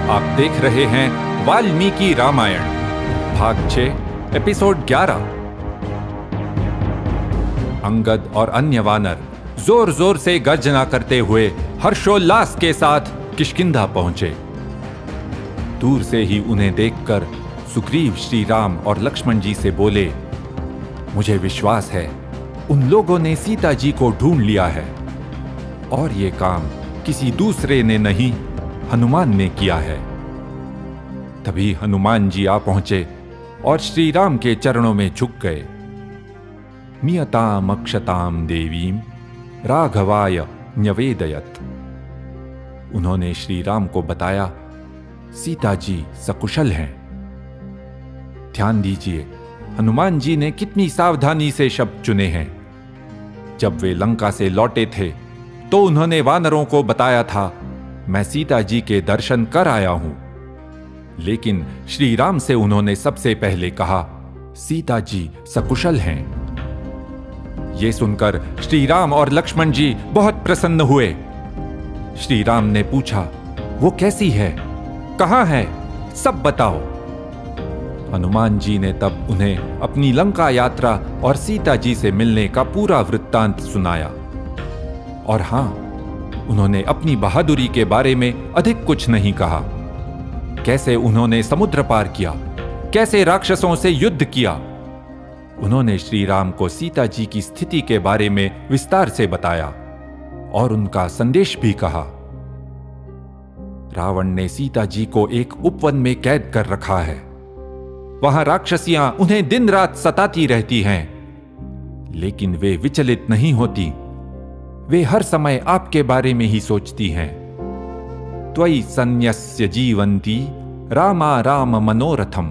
आप देख रहे हैं वाल्मीकि रामायण भाग 6 एपिसोड 11। अंगद और अन्य वानर जोर जोर से गर्जना करते हुए हर्षोल्लास के साथ किष्किंधा पहुंचे। दूर से ही उन्हें देखकर सुग्रीव श्री राम और लक्ष्मण जी से बोले, मुझे विश्वास है उन लोगों ने सीता जी को ढूंढ लिया है और ये काम किसी दूसरे ने नहीं, हनुमान ने किया है। तभी हनुमान जी आ पहुंचे और श्री राम के चरणों में झुक गए। नियताम अक्षताम देवीम राघवाय न्यवेदयत। उन्होंने श्री राम को बताया, सीता जी सकुशल हैं। ध्यान दीजिए, हनुमान जी ने कितनी सावधानी से शब्द चुने हैं। जब वे लंका से लौटे थे तो उन्होंने वानरों को बताया था, मैं सीता जी के दर्शन कर आया हूं। लेकिन श्री राम से उन्होंने सबसे पहले कहा, सीता जी सकुशल हैं। यह सुनकर श्री राम और लक्ष्मण जी बहुत प्रसन्न हुए। श्री राम ने पूछा, वो कैसी है, कहां है, सब बताओ। हनुमान जी ने तब उन्हें अपनी लंका यात्रा और सीता जी से मिलने का पूरा वृत्तांत सुनाया। और हां, उन्होंने अपनी बहादुरी के बारे में अधिक कुछ नहीं कहा। कैसे उन्होंने समुद्र पार किया, कैसे राक्षसों से युद्ध किया। उन्होंने श्री राम को सीता जी की स्थिति के बारे में विस्तार से बताया और उनका संदेश भी कहा। रावण ने सीता जी को एक उपवन में कैद कर रखा है। वहां राक्षसियां उन्हें दिन रात सताती रहती हैं, लेकिन वे विचलित नहीं होती। वे हर समय आपके बारे में ही सोचती हैं। त्वयि सन्यस्य जीवंती रामा राम मनोरथम।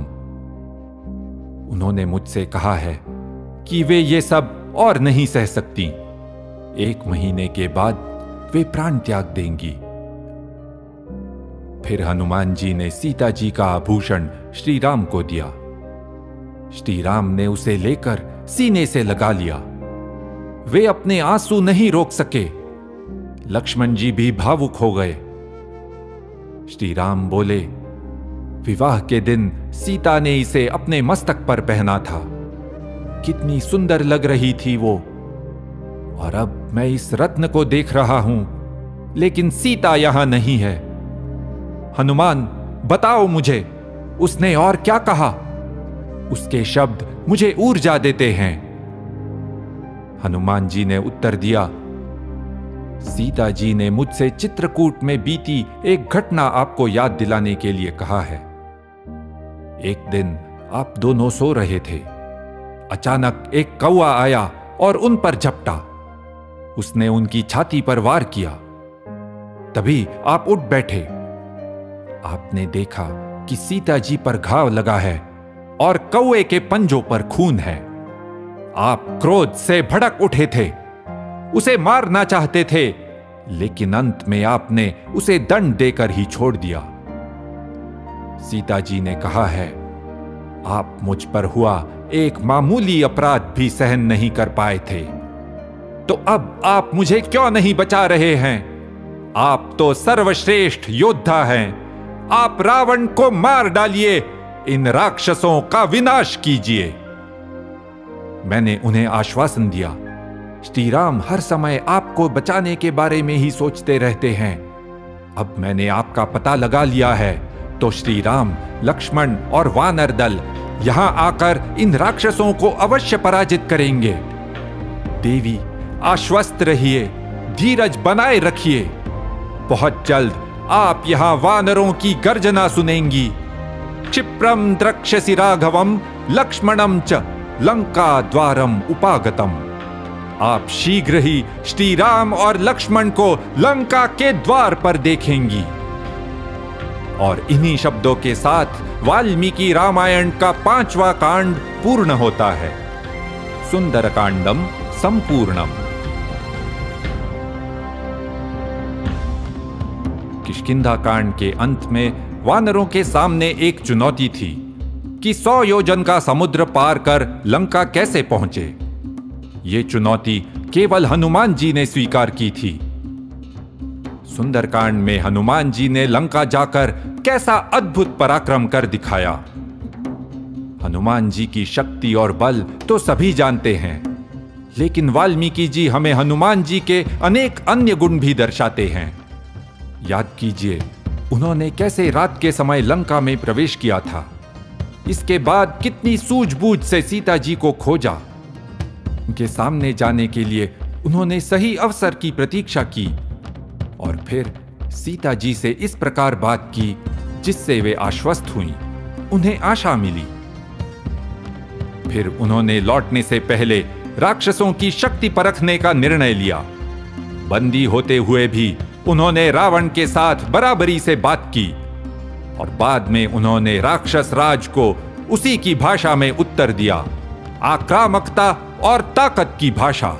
उन्होंने मुझसे कहा है कि वे ये सब और नहीं सह सकती। 1 महीने के बाद वे प्राण त्याग देंगी। फिर हनुमान जी ने सीता जी का आभूषण श्री राम को दिया। श्री राम ने उसे लेकर सीने से लगा लिया। वे अपने आंसू नहीं रोक सके। लक्ष्मण जी भी भावुक हो गए। श्री राम बोले, विवाह के दिन सीता ने इसे अपने मस्तक पर पहना था। कितनी सुंदर लग रही थी वो। और अब मैं इस रत्न को देख रहा हूं, लेकिन सीता यहां नहीं है। हनुमान, बताओ मुझे, उसने और क्या कहा? उसके शब्द मुझे ऊर्जा देते हैं। हनुमान जी ने उत्तर दिया, सीता जी ने मुझसे चित्रकूट में बीती एक घटना आपको याद दिलाने के लिए कहा है। एक दिन आप दोनों सो रहे थे। अचानक एक कौवा आया और उन पर झपटा। उसने उनकी छाती पर वार किया। तभी आप उठ बैठे। आपने देखा कि सीता जी पर घाव लगा है और कौवे के पंजों पर खून है। आप क्रोध से भड़क उठे थे, उसे मारना चाहते थे, लेकिन अंत में आपने उसे दंड देकर ही छोड़ दिया। सीता जी ने कहा है, आप मुझ पर हुआ एक मामूली अपराध भी सहन नहीं कर पाए थे, तो अब आप मुझे क्यों नहीं बचा रहे हैं? आप तो सर्वश्रेष्ठ योद्धा हैं। आप रावण को मार डालिए, इन राक्षसों का विनाश कीजिए। मैंने उन्हें आश्वासन दिया। श्री राम हर समय आपको बचाने के बारे में ही सोचते रहते हैं। अब मैंने आपका पता लगा लिया है, तो श्री राम, लक्ष्मण और वानर दल यहां आकर इन राक्षसों को अवश्य पराजित करेंगे। देवी, आश्वस्त रहिए, धीरज बनाए रखिए। बहुत जल्द आप यहां वानरों की गर्जना सुनेंगी। क्षिप्रम द्रक्ष्यसि राघवम लक्ष्मणम च लंका द्वारम उपागतम। आप शीघ्र ही श्री राम और लक्ष्मण को लंका के द्वार पर देखेंगी। और इन्हीं शब्दों के साथ वाल्मीकि रामायण का 5वां कांड पूर्ण होता है। सुंदरकांडम संपूर्णम। किष्किंधा कांड के अंत में वानरों के सामने एक चुनौती थी कि 100 योजन का समुद्र पार कर लंका कैसे पहुंचे। ये चुनौती केवल हनुमान जी ने स्वीकार की थी। सुंदरकांड में हनुमान जी ने लंका जाकर कैसा अद्भुत पराक्रम कर दिखाया। हनुमान जी की शक्ति और बल तो सभी जानते हैं, लेकिन वाल्मीकि जी हमें हनुमान जी के अनेक अन्य गुण भी दर्शाते हैं। याद कीजिए, उन्होंने कैसे रात के समय लंका में प्रवेश किया था। इसके बाद कितनी सूझबूझ से सीता जी को खोजा। उनके सामने जाने के लिए उन्होंने सही अवसर की प्रतीक्षा की और फिर सीता जी से इस प्रकार बात की जिससे वे आश्वस्त हुईं, उन्हें आशा मिली। फिर उन्होंने लौटने से पहले राक्षसों की शक्ति परखने का निर्णय लिया। बंदी होते हुए भी उन्होंने रावण के साथ बराबरी से बात की और बाद में उन्होंने राक्षस राज को उसी की भाषा में उत्तर दिया, आक्रामकता और ताकत की भाषा।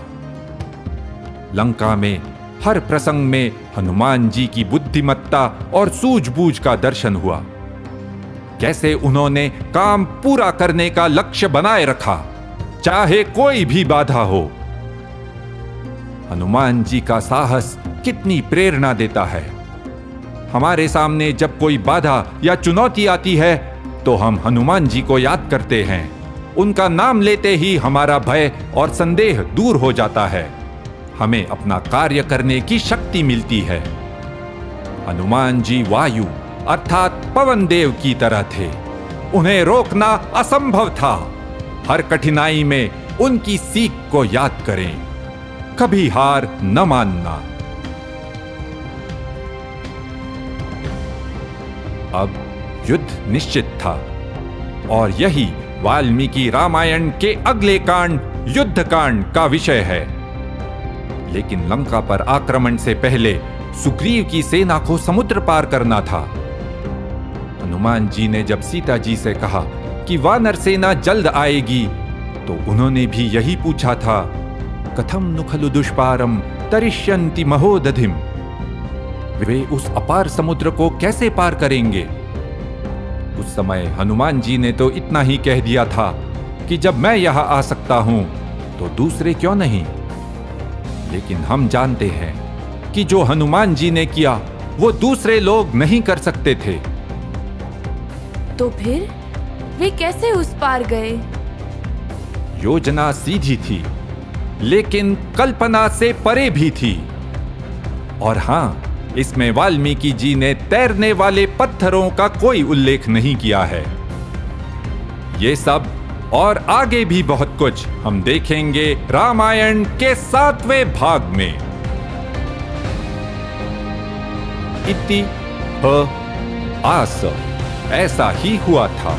लंका में हर प्रसंग में हनुमान जी की बुद्धिमत्ता और सूझबूझ का दर्शन हुआ। कैसे उन्होंने काम पूरा करने का लक्ष्य बनाए रखा, चाहे कोई भी बाधा हो। हनुमान जी का साहस कितनी प्रेरणा देता है। हमारे सामने जब कोई बाधा या चुनौती आती है तो हम हनुमान जी को याद करते हैं। उनका नाम लेते ही हमारा भय और संदेह दूर हो जाता है। हमें अपना कार्य करने की शक्ति मिलती है। हनुमान जी वायु अर्थात पवन देव की तरह थे। उन्हें रोकना असंभव था। हर कठिनाई में उनकी सीख को याद करें, कभी हार न मानना। अब युद्ध निश्चित था और यही वाल्मीकि रामायण के अगले कांड युद्ध कांड का विषय है। लेकिन लंका पर आक्रमण से पहले सुग्रीव की सेना को समुद्र पार करना था। हनुमान जी ने जब सीता जी से कहा कि वानर सेना जल्द आएगी, तो उन्होंने भी यही पूछा था, कथम नु खलु दुष्पारम तरिष्यन्ति महोदधिम। वे उस अपार समुद्र को कैसे पार करेंगे? उस समय हनुमान जी ने तो इतना ही कह दिया था कि जब मैं यहां आ सकता हूं तो दूसरे क्यों नहीं। लेकिन हम जानते हैं कि जो हनुमान जी ने किया वो दूसरे लोग नहीं कर सकते थे। तो फिर वे कैसे उस पार गए? योजना सीधी थी, लेकिन कल्पना से परे भी थी। और हां, इसमें वाल्मीकि जी ने तैरने वाले पत्थरों का कोई उल्लेख नहीं किया है। ये सब और आगे भी बहुत कुछ हम देखेंगे रामायण के 7वें भाग में। इति ह आस, ऐसा ही हुआ था।